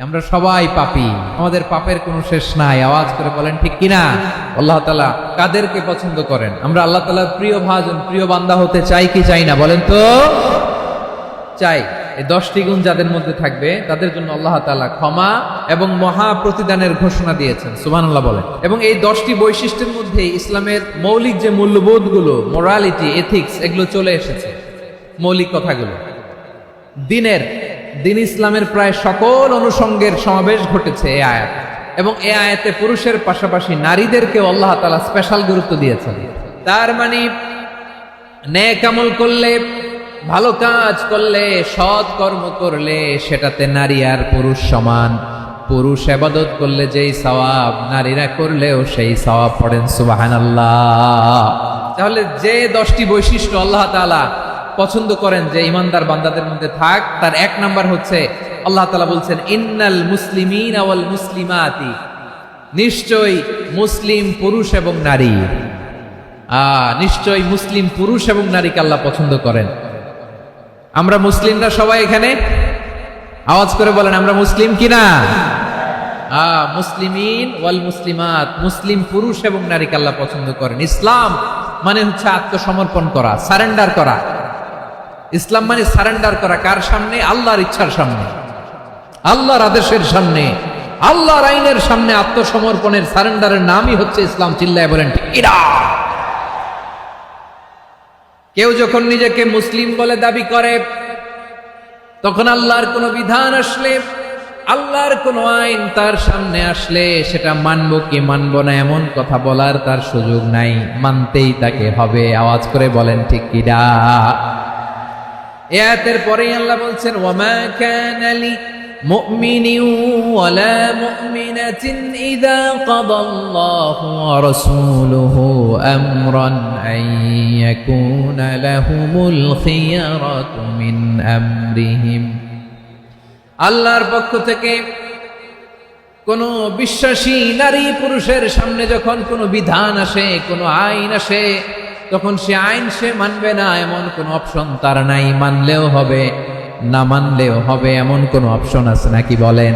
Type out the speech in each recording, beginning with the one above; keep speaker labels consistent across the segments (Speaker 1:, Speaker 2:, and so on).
Speaker 1: আমরা সবাই পাপী, আমাদের পাপের কোনো শেষ নাই। আওয়াজ করে বলেন ঠিক কিনা? আল্লাহ তাআলা কাদেরকে পছন্দ করেন? আমরা আল্লাহ তাআলার প্রিয় ভাজন, প্রিয় বান্দা হতে চাই কি চাই না বলেন তো? চাই। এই 10টি গুণ যাদের মধ্যে থাকবে তাদের জন্য আল্লাহ তাআলা ক্ষমা এবং মহা প্রতিদানের ঘোষণা দিয়েছেন। সুবহানাল্লাহ বলেন। এবং এই 10টি বৈশিষ্ট্যের মধ্যে ইসলামের মৌলিক যে মূল্যবোধগুলো, মোরালিটি, এথিক্স, এগুলো চলে এসেছে। মৌলিক কথাগুলো দিন ইসলামের প্রায় সকল অনুষঙ্গের সমাবেশ ঘটেছে এই আয়াত। এবং এই আয়াতে পুরুষের পাশাপাশি নারীদেরকেও আল্লাহ তাআলা স্পেশাল গুরুত্ব দিয়েছেন। তার মানে নেক আমল করলে, ভালো কাজ করলে, সৎ কর্ম করলে সেটাতে নারী আর পুরুষ সমান। পুরুষ ইবাদত করলে যেই সওয়াব, নারীরা করলেও সেই সওয়াব। পড়েন সুবহানাল্লাহ। তাহলে যে 10টি বৈশিষ্ট্য আল্লাহ তাআলা পছন্দ করেন যে ইমানদার বান্দাদের মধ্যে থাক, তার 1 নাম্বার হচ্ছে আল্লাহ তাআলা বলছেন ইন্নাল মুসলিমিনা ওয়াল মুসলিমাতি, নিশ্চয়ই মুসলিম পুরুষ এবং নারী, নিশ্চয়ই মুসলিম পুরুষ এবং নারীকে আল্লাহ পছন্দ করেন। আমরা মুসলিমরা সবাই এখানে আওয়াজ করে বলেন আমরা মুসলিম কিনা? মুসলিমিন ওয়াল মুসলিমাত, মুসলিম পুরুষ এবং নারীকে আল্লাহ পছন্দ করেন। ইসলাম মানে হচ্ছে আত্মসমর্পণ করা, সারেন্ডার করা। ইসলাম মানে সারেন্ডার করা কার সামনে? আল্লাহর ইচ্ছার সামনে, আল্লাহর আদেশের সামনে, আল্লাহর আইনের সামনে আত্মসমর্পণের, সারেন্ডারের নামই হচ্ছে ইসলাম। চিল্লায় বলেন ঠিক কিনা? কেউ যখন নিজেকে মুসলিম বলে দাবি করে, তখন আল্লাহর কোনো বিধান আসলে, আল্লাহর কোনো আইন তার সামনে আসলে সেটা মানবো কি মানবো না এমন কথা বলার তার সুযোগ নাই, মানতেই তাকে হবে। আওয়াজ করে বলেন ঠিক কিনা? এই আয়াতের পরেই আল্লাহ বলছেন ওয়ামা কানা লি মুমিনিন ওয়ালা মুমিনাতিন ইযা কাদাল্লাহু ওয়া রাসূলুহু আমরান আন ইয়াকুনা লাহুমুল খিয়ারাতু মিন আমরিহিম। আল্লাহর পক্ষ থেকে কোনো বিশ্বাসী নারী পুরুষের সামনে যখন কোনো বিধান আসে, কোনো আইন আসে, তখন সে আইন সে মানবে না এমন কোনো অপশন তার নাই। মানলেও হবে, না মানলেও হবে এমন কোনো অপশন আছে নাকি বলেন?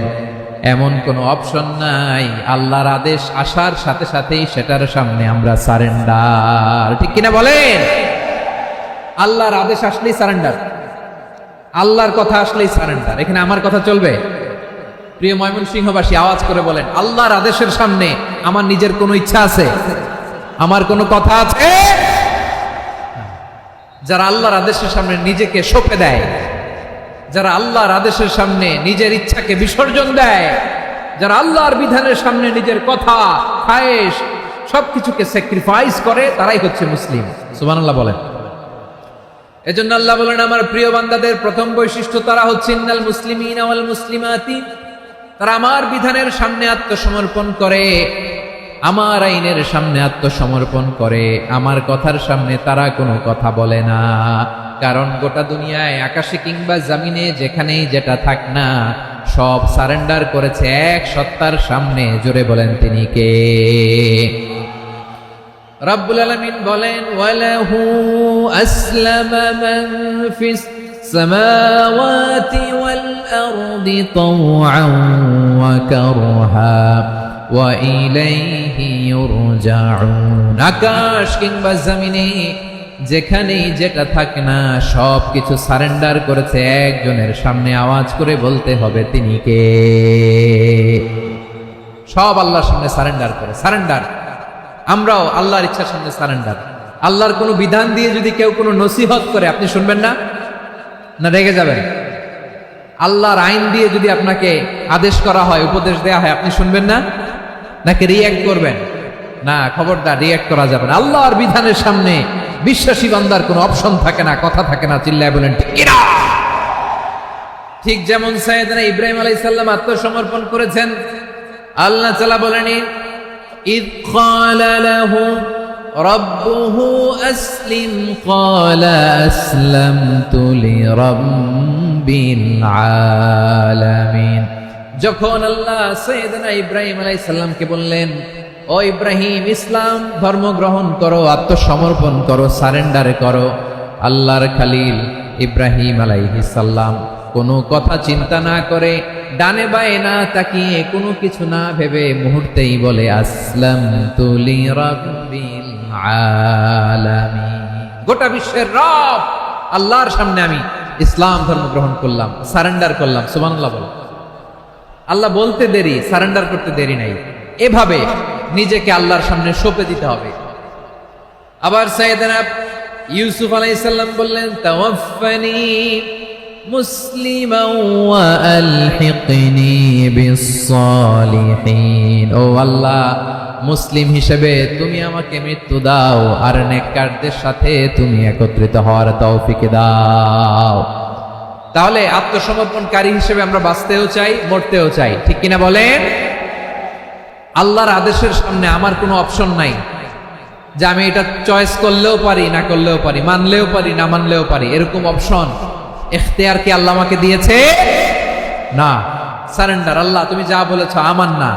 Speaker 1: এমন কোনো অপশন নাই। আল্লাহর আদেশ আসার সাথে সাথেই সেটার সামনে আমরা সারেন্ডার। ঠিক কিনা বলেন? আল্লাহর আদেশ আসলেই সারেন্ডার, আল্লাহর কথা আসলেই সারেন্ডার। এখানে আমার কথা চলবে? প্রিয় ময়মনসিংহবাসী আওয়াজ করে বলেন আল্লাহর আদেশের সামনে আমার নিজের কোনো ইচ্ছা আছে? আমার কোনো কথা আছে? যারা আল্লাহর আদেশের সামনে নিজেকে সঁপে দেয়, যারা আল্লাহর আদেশের সামনে নিজের ইচ্ছাকে বিসর্জন দেয়, যারা আল্লাহর বিধানের সামনে নিজের কথা, খায়েশ সবকিছুকে স্যাক্রিফাইস করে, তারাই হচ্ছে মুসলিম। সুবহানাল্লাহ বলেন। এজন্য আল্লাহ বলেন আমার প্রিয় বান্দাদের প্রথম বৈশিষ্ট্য তারা হচ্ছে ইন্নাল মুসলিমিনা ওয়াল মুসলিমাতি, তারা আমার বিধানের সামনে আত্মসমর্পণ করে, আমার আইনের সামনে আত্মসমর্পণ করে, আমার কথার সামনে তারা কোনো কথা বলে না। কারণ গোটা দুনিয়ায় আকাশে কিংবা জমিনে যেখানেই যেটা থাক না, সব সারেন্ডার করেছে এক সত্তার সামনে। জোরে বলেন তিনি কে? রব্বুল আলামিন বলেন ওয়ালাহু আসলামা মান ফিস সামাওয়াতি ওয়াল আরদি তাওআন ওয়া কারহা ওয়া ইলাইহি ইউরজাউন। আকাশ কিংবা জমিনে যেখানেই যেটা থাক না, সব কিছু সারেন্ডার করেছে একজনের সামনে। আওয়াজ করে বলতে হবে তিনি কে? সব আল্লাহর সামনে সারেন্ডার করে, সারেন্ডার। আমরাও আল্লাহর ইচ্ছার সামনে সারেন্ডার। আল্লাহর কোনো বিধান দিয়ে যদি কেউ কোনো নসিহত করে, আপনি শুনবেন না? না রেগে যাবেন? আল্লাহর আইন দিয়ে যদি আপনাকে আদেশ করা হয়, উপদেশ দেয়া হয়, আপনি শুনবেন না? নাকি রিঅ্যাক্ট করবেন? না, খবরদার, রিঅ্যাক্ট করা যাবে না। আল্লাহর বিধানের সামনে বিশ্বাসী বান্দার কোনো অপশন থাকে না, কথা থাকে না। চিল্লায় বলেন ঠিক কিনা? ঠিক যেমন সাইয়েদনা ইব্রাহিম আলাইহিস সালাম আত্মসমর্পণ করেছেন। আল্লাহ তাআলা বলেন ইয ক্বালা লাহু রাব্বুহু আসলিম ক্বালা আসলামতু লিরাব্বিল আলামিন। যখন আল্লাহ সাইয়েদনা ইব্রাহিম আলাইহিস সালামকে বললেন ও ইব্রাহিম, ইসলাম ধর্ম গ্রহণ করো, আত্মসমর্পণ করো, সারেন্ডার করো, আল্লাহর খলিল ইব্রাহিম আলাইহিস সালাম কোনো কথা চিন্তা না করে, ডানে বায়ে না তাকিয়ে, কোনো কিছু না ভেবে মুহূর্তেই বলে আসলামতু লিরাব্বিল আলামিন। গোটা বিশ্বের রব আল্লাহর সামনে আমি ইসলাম ধর্ম গ্রহণ করলাম, সারেন্ডার করলাম। সুবহানাল্লাহ বলো। আল্লাহ বলতে দেরি, সারেন্ডার করতে দেরি নাই। এভাবে নিজেকে আল্লাহর সামনে সঁপে দিতে হবে। আবার সাইয়েদনা ইউসুফ আলাইহিস সালাম বললেন, তাওয়াফফানি মুসলিমান ওয়া আলহিকনি বিস-সালিহিন। ও আল্লাহ, মুসলিম হিসেবে তুমি আমাকে মৃত্যু দাও, আর নেককারদের সাথে তুমি একত্রিত হওয়ার তৌফিক দাও। তাহলে আত্মসমর্পণকারী হিসেবে আমরা বাঁচতেও চাই, মরতেও চাই, ঠিক কিনা বলেন? আল্লাহর আদেশের সামনে আমার কোনো অপশন নাই যে আমি এটা চয়েস করলেও পারি, না করলেও পারি, মানলেও পারি, না মানলেও পারি, এরকম অপশন ইখতিয়ার কি আল্লাহ আমাকে দিয়েছে? না। সারেন্ডার। আল্লাহ তুমি যা বলেছো, আমান্না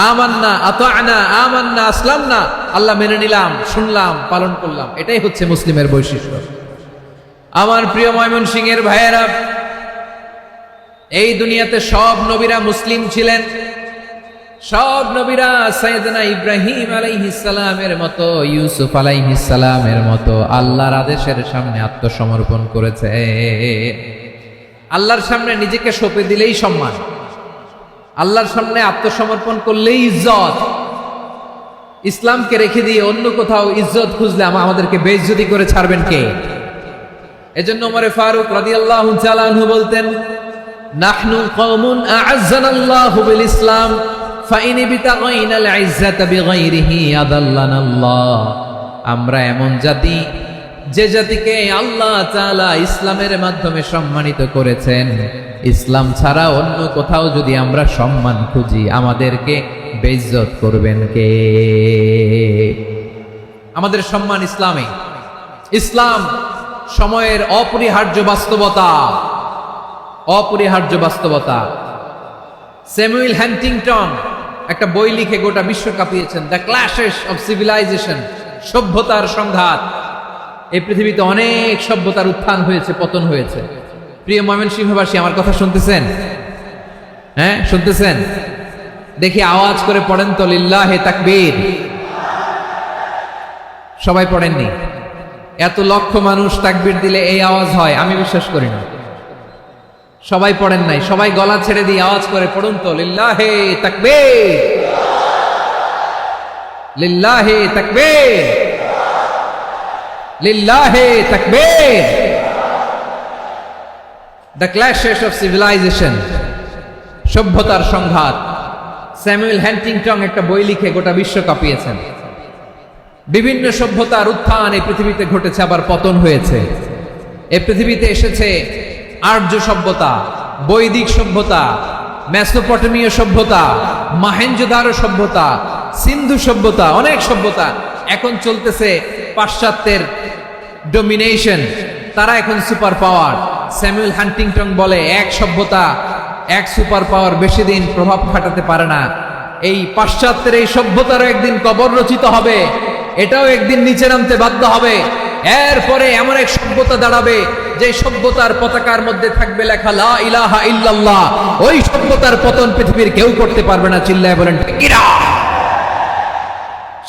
Speaker 1: আমান্না আতা'না আমান্না আসলামনা, আল্লাহ মেনে নিলাম, শুনলাম, পালন করলাম। এটাই হচ্ছে মুসলিমের বৈশিষ্ট্য। আমার প্রিয় ময়মনসিংহের ভাইয়েরা, এই দুনিয়াতে সব নবীরা মুসলিম ছিলেন। সব নবীরা সাইয়েদনা ইব্রাহিম আলাইহিস সালামের মতো, ইউসুফ আলাইহিস সালামের মতো আল্লাহর আদেশের সামনে আত্মসমর্পণ করেছে। আল্লাহর সামনে নিজেকে সঁপে দিলেই সম্মান, আল্লাহর সামনে আত্মসমর্পণ করলেই ইজ্জত। ইসলামকে রেখে দিয়ে অন্য কোথাও ইজ্জত খুঁজলে আমাদেরকে বেইজ্জতি করে ছাড়বেন কে? এজন্য ওমর ফারুক রাদিয়াল্লাহু তাআলা আনহু বলতেন, নাহনু কওমুন আ'আজ্জানাল্লাহু বিল ইসলাম ফাইন বিতাগাইনাল ইজ্জাতা বিগাইরিহি আদাল্লানাল্লাহ। আমরা এমন জাতি, যে জাতিকে আল্লাহ তাআলা ইসলামের মাধ্যমে সম্মানিত করেছেন। ইসলাম ছাড়া অন্য কোথাও যদি আমরা সম্মান খুঁজি, আমাদেরকে বেইজ্জত করবেন কে? আমাদের সম্মান ইসলামে। ইসলাম সময়ের অপরিহার্য বাস্তবতা, অপরিহার্য বাস্তবতা। স্যামুয়েল হ্যান্টিংটন একটা বই লিখে গোটা বিশ্ব কাঁপিয়েছেন, দ্য ক্ল্যাশেস অফ সিভিলাইজেশন, সভ্যতার সংঘাত। এই পৃথিবীতে অনেক সভ্যতার উত্থান হয়েছে, পতন হয়েছে। প্রিয় ময়মনসিংহবাসী, আমার কথা শুনতেছেন? হ্যাঁ, শুনতেছেন? দেখি আওয়াজ করে পড়েন তো, লিল্লাহে তাকবীর। সবাই পড়েননি? এত লক্ষ মানুষ তাকবীর দিলে এই আওয়াজ হয়? আমি বিশ্বাস করি না। সবাই পড়েন নাই। সবাই গলা ছেড়ে দিয়ে আওয়াজ করে পড়ুন তো, লিল্লাহে তাকবীর, লিল্লাহে তাকবীর, লিল্লাহে তাকবীর। দ্য ক্ল্যাশেস অফ সিভিলাইজেশন, সভ্যতার সংঘাত। স্যামুয়েল হ্যান্টিংটন একটা বই লিখে গোটা বিশ্ব কাঁপিয়েছেন। বিভিন্ন সভ্যতার উত্থান এই পৃথিবীতে ঘটেছে, আবার পতন হয়েছে। এই পৃথিবীতে এসেছে আর্য সভ্যতা, বৈদিক সভ্যতা, মেসোপটেমীয় সভ্যতা, মহেঞ্জোদারো সভ্যতা, সিন্ধু সভ্যতা, অনেক সভ্যতা। এখন চলতেছে পাশ্চাত্যের ডোমিনেশন, তারা এখন সুপার পাওয়ার। স্যামুয়েল হ্যান্টিংটন বলে, এক সভ্যতা, এক সুপার পাওয়ার বেশি দিন প্রভাব খাটাতে পারে না। এই পাশ্চাত্যের এই সভ্যতারও একদিন কবর রচিত হবে, এটাও একদিন নিচে নামতে বাধ্য হবে। এরপরে এমন এক সভ্যতা দাঁড়াবে, যে সভ্যতার পতাকার মধ্যে থাকবে লেখা লা ইলাহা ইল্লাল্লাহ। ওই সভ্যতার পতন পৃথিবীর কেউ করতে পারবে না। চিল্লায় বলেন ঠিক কিনা?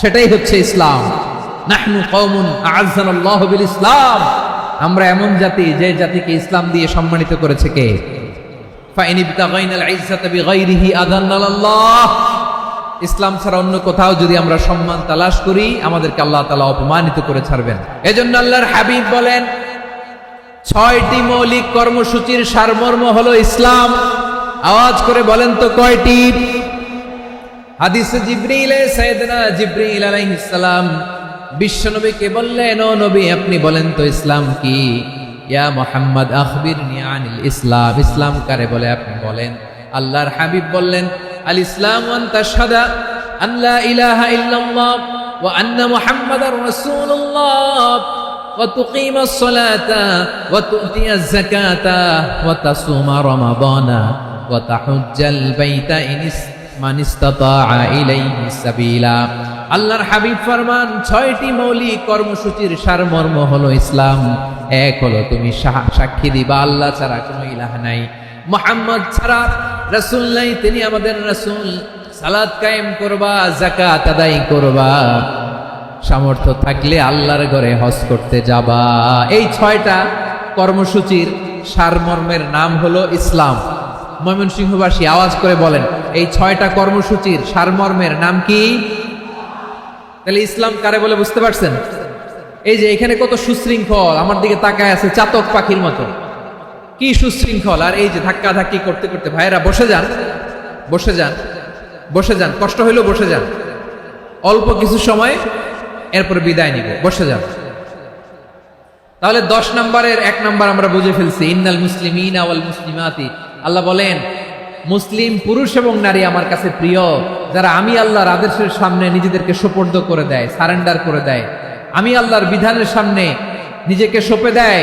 Speaker 1: সেটাই হচ্ছে ইসলাম। নাহনু কওমুন আ'আজ্জানাল্লাহু বিল ইসলাম। আমরা এমন জাতি, যে জাতিকে ইসলাম দিয়ে সম্মানিত করেছে কে? ফাইন ইবতাগাইনাল ইজ্জাতা বিগাইরিহি আযাল্লানাল্লাহ। ইসলাম ছাড়া অন্য কোথাও যদি আমরা সম্মান তালাশ করি, আমাদেরকে আল্লাহ তাআলা অপমানিত করে ছাড়বেন। এজন্য আল্লাহর হাবিব বলেন, 6টি মৌলিক কর্মসূচির সারমর্ম হলো ইসলাম। আওয়াজ করে বলেন তো কয়টি? হাদিসে জিবরিলে সাইয়েদনা জিবরিল আলাইহিস সালাম বিশ্বনবীকে বললেন, ও নবী, আপনি বলেন তো ইসলাম কি? ইয়া মুহাম্মদ আখবিরনি আনিল ইসলাম। ইসলাম কারে বলে আপনি বলেন। আল্লাহর হাবিব বললেন, আল ইসলাম আন তাশহাদা আন লা ইলাহা ইল্লাল্লাহ ওয়া আন্না মুহাম্মাদার রাসূলুল্লাহ ওয়া তুকিমাস সালাতা ওয়া তুতিয়াজ যাকাতা ওয়া তাসুমা রমাদানা ওয়া তাহুজ্জাল বাইতা মান ইসতাতাআ ইলাইহি সাবিলা। আল্লাহর হাবিব ফরমান 6টি মৌলিক কর্মসূচির সারমর্ম হলো ইসলাম। এক হলো তুমি সাক্ষী দিবা আল্লাহ ছাড়া কোনো ইলাহ নাই, মুহাম্মদ ছাড়া রাসূল নাই, তিনি আমাদের রাসূল। সালাত কায়েম করবা, যাকাত আদায় করবা, সামর্থ্য থাকলে আল্লাহর ঘরে হজ করতে যাবা। এই 6টা কর্মসূচির সারমর্মের নাম হলো ইসলাম। ময়মনসিংহবাসী আওয়াজ করে বলেন, এই 6টা কর্মসূচির সারমর্মের নাম কি? তাহলে ইসলাম কারে বলে বুঝতে পারছেন? এই যে এখানে কত সুশৃঙ্খল, আমার দিকে তাকায় আছে চাতক পাখির মতো, কি সুশৃঙ্খল। আর এই যে ধাক্কা ধাক্কি করতে করতে, ভাইরা বসে যান, বসে যান, বসে যান, কষ্ট হইলেও বসে যান, অল্প কিছু সময় এরপর বিদায় নিব, বসে যান। তাহলে 10 নম্বরের 1 নম্বর আমরা বুঝে ফেলছি, ইন্নাল মুসলিমিনা ওয়াল মুসলিমাতি। আল্লাহ বলেন মুসলিম পুরুষ এবং নারী আমার কাছে প্রিয়, যারা আমি আল্লাহর আদেশের সামনে নিজেদেরকে সোপর্দ করে দেয়, সারেন্ডার করে দেয়, আমি আল্লাহর বিধানের সামনে নিজেকে সঁপে দেয়,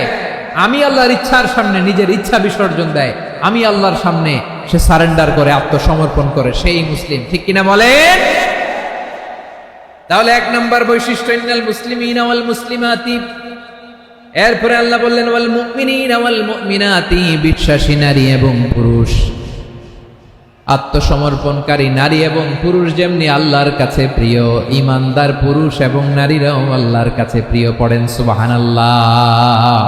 Speaker 1: আমি আল্লাহর ইচ্ছার সামনে নিজের ইচ্ছা বিসর্জন দেয়, আমি আল্লাহর সামনে সে সারেন্ডার করে, আত্মসমর্পণ করে, সেই মুসলিম। ঠিক কিনা বলেন? তাহলে 1 নম্বর বৈশিষ্ট্য ইন্নাল মুসলিমিনা ওয়াল মুসলিমাতি। এরপরে আল্লাহ বললেন ওয়াল মুমিনিনা ওয়াল মুমিনাতি, বিশ্বাসী নারী এবং পুরুষ, আত্মসমর্পণকারী নারী এবং পুরুষ যেমনি আল্লাহর কাছে প্রিয়, ইমানদার পুরুষ এবং নারীরাও আল্লাহর কাছে প্রিয়। পড়েন সুবহানাল্লাহ।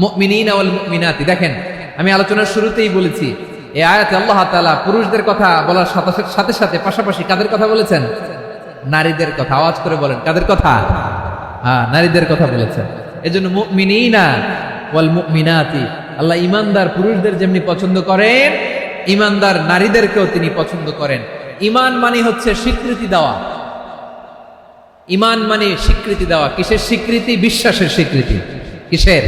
Speaker 1: মুমিনিনা ওয়াল মুমিনাতি, দেখেন আমি আলোচনার শুরুতেই বলেছি এই আয়াতে আল্লাহ তাআলা পুরুষদের কথা বলার সাথে সাথে পাশাপাশি কাদের কথা বলেছেন? নারীদের কথা। আওয়াজ করে বলেন, কাদের কথা? নারীদের কথা বলেছেন। এজন্য মুমিনিনা ওয়াল মুমিনাতি, আল্লাহ ইমানদার পুরুষদের যেমনি পছন্দ করেন, ইমানদার নারীদেরকেও তিনি পছন্দ করেন। ইমান মানে হচ্ছে স্বীকৃতি দেওয়া। ইমান মানে স্বীকৃতি দেওয়া। কিসের স্বীকৃতি? বিশ্বাসের স্বীকৃতি। কিসের?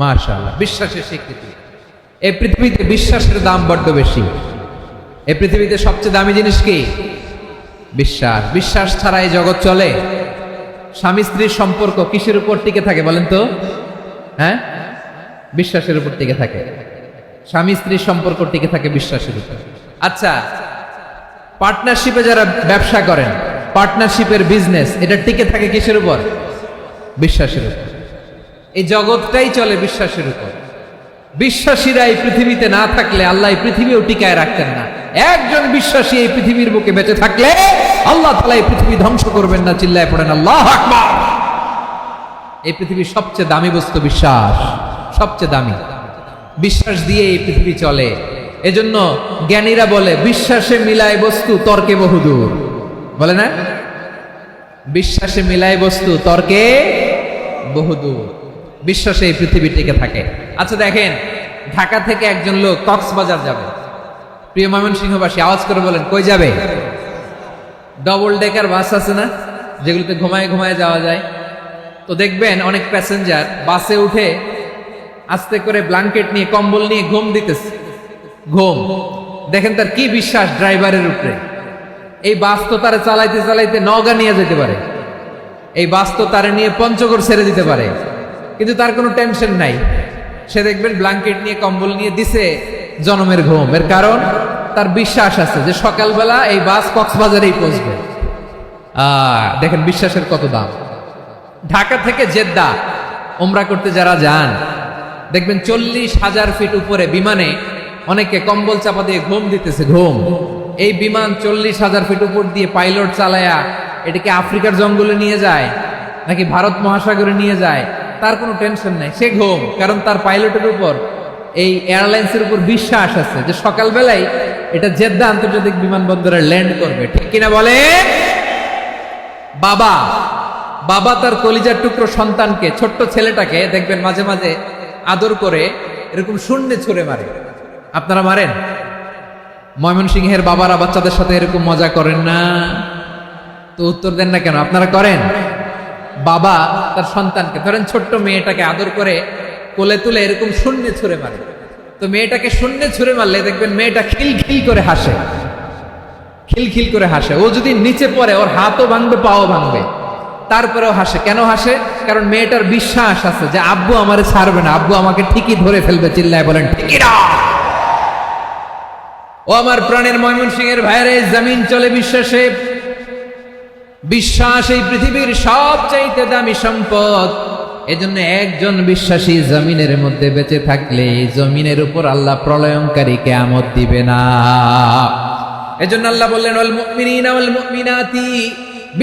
Speaker 1: মাশাআল্লাহ, বিশ্বাসের স্বীকৃতি। এই পৃথিবীতে বিশ্বাসের দাম বড্ড বেশি। এই পৃথিবীতে সবচেয়ে দামি জিনিস কি? বিশ্বাস। বিশ্বাস ছাড়া এই জগৎ চলে? স্বামী স্ত্রীর সম্পর্ক কিসের উপর টিকে থাকে বলেন তো? হ্যাঁ, বিশ্বাসের উপর টিকে থাকে। স্বামী স্ত্রীর সম্পর্ক টিকে থাকে বিশ্বাসের উপর। আচ্ছা, পার্টনারশিপে যারা ব্যবসা করেন, পার্টনারশিপের বিজনেস, এটা টিকে থাকে কিসের উপর? বিশ্বাসের উপর। এই জগৎটাই চলে বিশ্বাসের উপর। বিশ্বাসীরা এই পৃথিবীতে না থাকলে আল্লাহ এই পৃথিবীও টিকায় রাখতেন না। একজন বিশ্বাসী এই পৃথিবীর বুকে বেঁচে থাকলে আল্লাহ তাআলা এই পৃথিবী ধ্বংস করবেন না। চিল্লায় পড়েন আল্লাহু আকবার। এই পৃথিবীর সবচেয়ে দামি বস্তু বিশ্বাস, সবচেয়ে দামি। বিশ্বাস দিয়ে এই পৃথিবী চলে। এজন্য জ্ঞানীরা বলে বিশ্বাসে মিলায় বস্তু, তর্কে বহুদূর। বলে না? বিশ্বাসে মিলায় বস্তু, তর্কে বহুদূর। বিশ্বাসে এই পৃথিবী টিকে থাকে। আচ্ছা দেখেন, ঢাকা থেকে একজন লোক কক্সবাজার যাবে। প্রিয় ময়মনসিংহবাসী আওয়াজ করে বলেন, কই যাবে? ডবল ডেকার বাস আছে না, যেগুলোতে ঘুমায় ঘুমায় যাওয়া যায়। তো দেখবেন অনেক প্যাসেঞ্জার বাসে উঠে আস্তে করে ব্ল্যাঙ্কেট নিয়ে, কম্বল নিয়ে ঘুম দিতেছে। ঘুম দেখেন তার কি বিশ্বাস ড্রাইভারের উপরে। এই বাস তো তারা চালাইতে চালাইতে নওগাঁ নিয়ে যেতে পারে, এই বাস তো তারা নিয়ে পঞ্চগড় ছেড়ে দিতে পারে, কিন্তু তার কোনো টেনশন নাই। সে দেখবেন ব্ল্যাঙ্কেট নিয়ে, কম্বল নিয়ে দিছে জনমের ঘুম। এর কারণ তার বিশ্বাস আছে যে সকালবেলা এই বাস কক্সবাজারেই পৌঁছবে। দেখেন বিশ্বাসের কত দাম। ঢাকা থেকে জেদ্দা উমরা করতে যারা যান, দেখবেন 40,000 ফিট উপরে বিমানে অনেকে কম্বল চাপা দিয়ে ঘুম দিতেছে। ঘুম। এই বিমান 40,000 ফিট উপর দিয়ে পাইলট চালায়া এটাকে আফ্রিকার জঙ্গলে নিয়ে যায় নাকি ভারত মহাসাগরে নিয়ে যায়, তার কোনো টেনশন নাই। সে ঘুম, কারণ তার পাইলটের উপর, এই এয়ারলাইন্সের উপর বিশ্বাস আছে যে সকালবেলায় এটা জেদ্দা আন্তর্জাতিক বিমানবন্দরে ল্যান্ড করবে। ঠিক কিনা বলে? বাবা বাবা তার কলিজার টুকরো সন্তানকে, ছোট্ট ছেলেটাকে দেখবেন মাঝে মাঝে আদর করে এরকম শূন্যে ছুঁড়ে মারে। আপনারা মারেন? ময়মনসিংহের বাবারা বাচ্চাদের সাথে এরকম মজা করেন না? তো উত্তর দেন না কেন? আপনারা করেন? বাবা তার সন্তানকে, ধরেন ছোট্ট মেয়েটাকে আদর করে কোলে তুলে এরকম শূন্যে ছুঁড়ে মারে। তো মেয়েটাকে শূন্যে ছুঁড়ে মারলে দেখবেন মেয়েটা খিলখিল করে হাসে, খিলখিল করে হাসে। ও যদি নিচে পড়ে ওর হাতও ভাঙবে, পাও ভাঙবে, তারপরেও হাসে। কেন হাসে? কারণ মেয়েটার বিশ্বাস আছে যে আব্বু আমারে ছাড়বে না, আব্বু আমাকে ঠিকই ধরে ফেলবে। চিল্লায় বলেন ঠিকই না? ও আমার প্রাণের ময়মনসিংহের ভাইরে, জমিন চলে বিশ্বাসে। বিশ্বাস এই পৃথিবীর সবচাইতে দামি সম্পদ। এজন্য একজন বিশ্বাসী জমিনের মধ্যে বেঁচে থাকলে জমিনের উপর আল্লাহ প্রলয়ঙ্কারী কিয়ামত দিবে না। এজন্য আল্লাহ বললেন ওয়াল মুমিনিনা ওয়াল মুমিনাতি,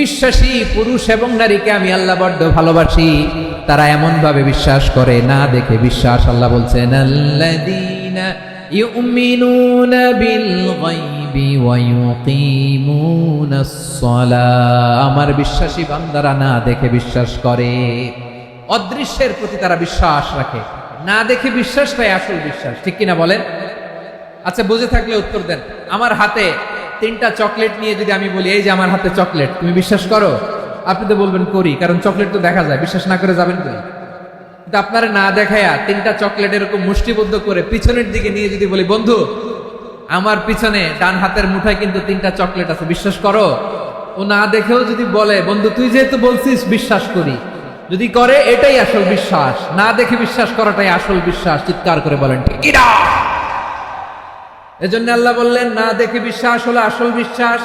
Speaker 1: বিশ্বাসী পুরুষ এবং নারীকে আমি আল্লাহ বড্ড ভালোবাসি। তারা এমন ভাবে বিশ্বাস করে না দেখে বিশ্বাস। আল্লাহ বলছেন আল্লাযীনা ইউমিনুনা বিল গায়বি ওয়া ইউকিমুনাস সালাহ, আমার বিশ্বাসী বান্দারা না দেখে বিশ্বাস করে। অদৃশ্যের প্রতি তারা বিশ্বাস রাখে, না দেখে বিশ্বাসটাই আসল বিশ্বাস। ঠিক কিনা বলেন? আচ্ছা, বুঝে থাকলে উত্তর দেন। আমার হাতে 3টা চকলেট নিয়ে যদি আমি বলি এই যে আমার হাতে চকলেট, তুমি বিশ্বাস করো? আপনি তো বলবেন করি, কারণ চকলেট তো দেখা যায়। বিশ্বাস না করে যাবেন কই? কিন্তু আপনারা না দেখায়া 3টা চকলেট এরকম মুষ্টিবদ্ধ করে পিছনের দিকে নিয়ে যদি বলি বন্ধু আমার পিছনে ডান হাতের মুঠায় কিন্তু 3টা চকলেট আছে, বিশ্বাস করো? ও না দেখেও যদি বলে বন্ধু তুই যেহেতু বলছিস বিশ্বাস করি, যদি করে এটাই আসল বিশ্বাস। না দেখে বিশ্বাস করাটাই আসল বিশ্বাস। চিৎকার করে বলেন ঠিক কিনা? এজন্য আল্লাহ বললেন না দেখে বিশ্বাস হলো আসল বিশ্বাস।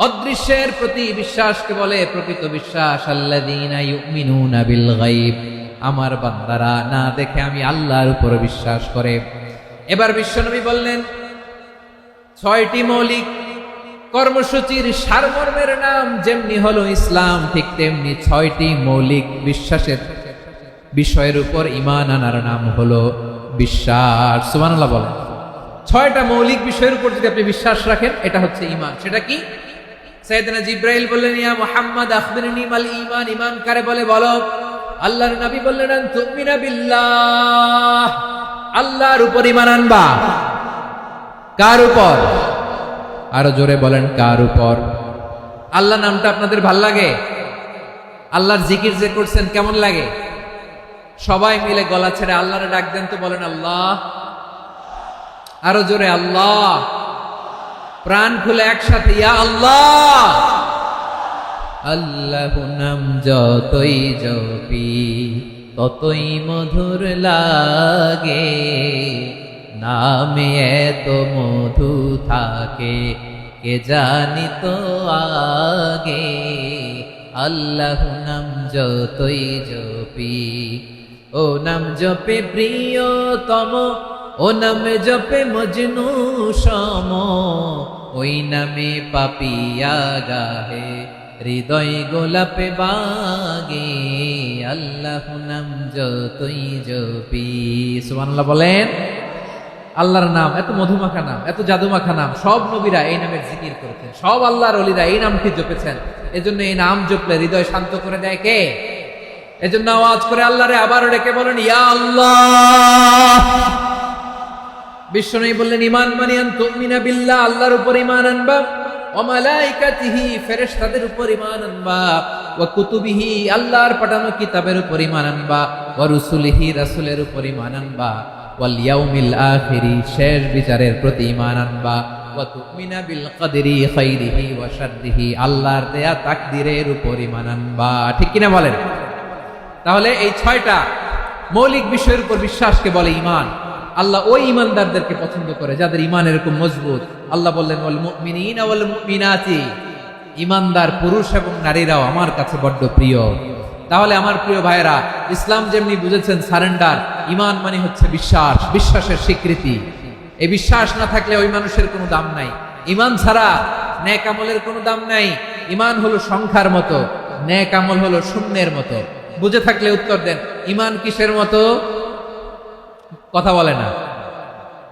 Speaker 1: অদৃশ্যের প্রতি বিশ্বাসকে বলে প্রকৃত বিশ্বাস। আল্লাযীনা ইউমিনুনা বিল গায়ব, আমার বান্দারা না দেখে আমি আল্লাহর উপর বিশ্বাস করে। এবার বিশ্বনবী বললেন 6টি মৌলিক কর্মসূচির সারমর্মের নাম যেমনি হলো ইসলাম, ঠিক তেমনি 6টি মৌলিক বিশ্বাসের বিষয়ের উপর ঈমান আনার নাম হলো বিশ্বাস। সুবহানাল্লাহ বলেন। 6টা মৌলিক বিষয়ের উপর যদি আপনি বিশ্বাস রাখেন এটা হচ্ছে ঈমান। সেটা কি? সাইয়েদনা জিবরাইল বললেন ইয়া মুহাম্মদ আখবিরনি মাল ঈমান, ঈমান কারে বলে বলো। আল্লাহর নবী বললেন আন তুমিনা বিল্লাহ, আল্লাহর উপর ঈমান আনবা। কার উপর? আরো জোরে বলেন কার উপর? আল্লাহ নামটা আপনাদের ভাল লাগে? আল্লাহর জিকির যে করছেন কেমন লাগে? সবাই মিলে গলা ছেড়ে আল্লাহরে ডাক দেন তো, বলেন আল্লাহ। আরো জোরে আল্লাহ। প্রাণ খুলে একসাথে ইয়া আল্লাহ। আল্লাহু নাম যতই জপি ততই মধুর লাগে, নামে এত মধু থাকে কে জানি তো আগে। আল্লাহু নাম যতই জপি, ও নাম জপে প্রিয়তম, ও নামে জপে মজনু সম, ওই নামে পাপিয়া গাহে হৃদয় গোলাপে বাগে। আল্লাহু নাম যতই জপি। সুবহানাল্লাহ বলেন। আল্লাহর নাম এত মধুমাখা নাম, এত জাদুমাখা নাম। সব নবীরা এই নামের জিকির করেছেন, সব আল্লাহর ওলিরা এই নামটি জপেছেন। এজন্য এই নাম জপলে হৃদয় শান্ত করে দেয় কে? এজন্য আওয়াজ করে আল্লাহরে আবারও ডেকে বলেন ইয়া আল্লাহ। বিশ্বনবী বললেন ঈমান মানে আন তুমিনা বিল্লাহ, আল্লাহর উপর ঈমান আনবা, ওয়া মালাইকাতিহি, ফেরেশতাদের উপর ঈমান আনবা, ওয়া কুতুবিহি, আল্লাহর পাঠানো কিতাবের উপর ঈমান আনবা, ওয়া রুসুলিহি, রাসূলের উপর ঈমান আনবা, ওয়াল ইয়াউমিল আখিরি, শেষ বিচারের প্রতি ঈমান আনবা, ওয়া তুমিনা বিল কদরি খাইরিহি ওয়া শাররিহি, আল্লাহর দেয়া তাকদীরের উপর ঈমান আনবা। ঠিক কিনা বলেন? তাহলে এই 6টা মৌলিক বিষয়ের উপর বিশ্বাসকে বলে ঈমান। আল্লাহ ওই ঈমানদারদেরকে পছন্দ করে যাদের ঈমান এরকম মজবুত। আল্লাহ বললেন ওয়াল মুমিনিনা ওয়াল মুমিনাতি, ঈমানদার পুরুষ এবং নারীরাও আমার কাছে বড্ড প্রিয়। তাহলে আমার প্রিয় ভাইরা, ইসলাম যেমনি বুঝেছেন সারেন্ডার, ঈমান মানে হচ্ছে বিশ্বাস, বিশ্বাসের স্বীকৃতি। এই বিশ্বাস না থাকলে ওই মানুষের কোনো দাম নাই। ঈমান ছাড়া নেক আমলের কোনো দাম নাই। ঈমান হলো সংখ্যার মতো, নেক আমল হলো শূন্যের মতো। বুঝে থাকলে উত্তর দেন। ঈমান কিসের মতো? কথা বলে না,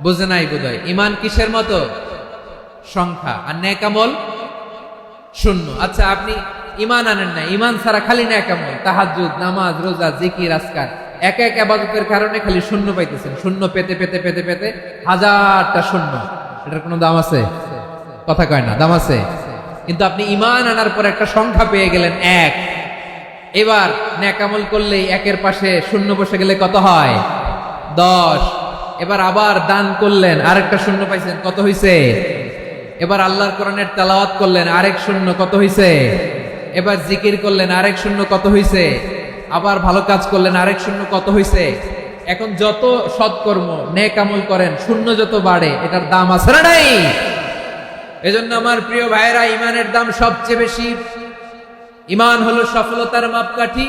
Speaker 1: বুঝে নাই বোধহয়। ঈমান কিসের মতো? সংখ্যা। আর নেক আমল শূন্য। আচ্ছা, আপনি ঈমান আনেন না, ঈমান ছাড়া খালি নেক আমল, তাহাজ্জুদ, নামাজ, রোজা, জিকির, আজকার, এক এক ইবাদতের কারণে খালি শূন্য পাইতেছেন। শূন্য পেতে পেতে পেতে পেতে হাজারটা শূন্য। এটার কোনো দাম আছে? কথা কয় না, দাম আছে। কিন্তু আপনি ঈমান আনার পর একটা সংখ্যা পেয়ে গেলেন, 1। এবার নেক আমল করলেই একের পাশে শূন্য বসে গেলে কত হয়? 10। এবার আবার দান করলেন, আরেকটা শূন্য পাইছেন, কত হইছে? এবার আল্লাহর কোরআনের তেলাওয়াত করলেন, আরেক শূন্য, কত হইছে? এবার জিকির করলেন, আরেক শূন্য, কত হইছে? আবার ভালো কাজ করলেন, আরেক শূন্য, কত হইছে? এখন যত সৎকর্ম নেক আমল করেন, শূন্য যত বাড়ে, এটার দাম আছে না নাই? এজন্য আমার প্রিয় ভাইয়েরা, ঈমানের দাম সবচেয়ে বেশি। ঈমান হলো সফলতার মাপকাঠি।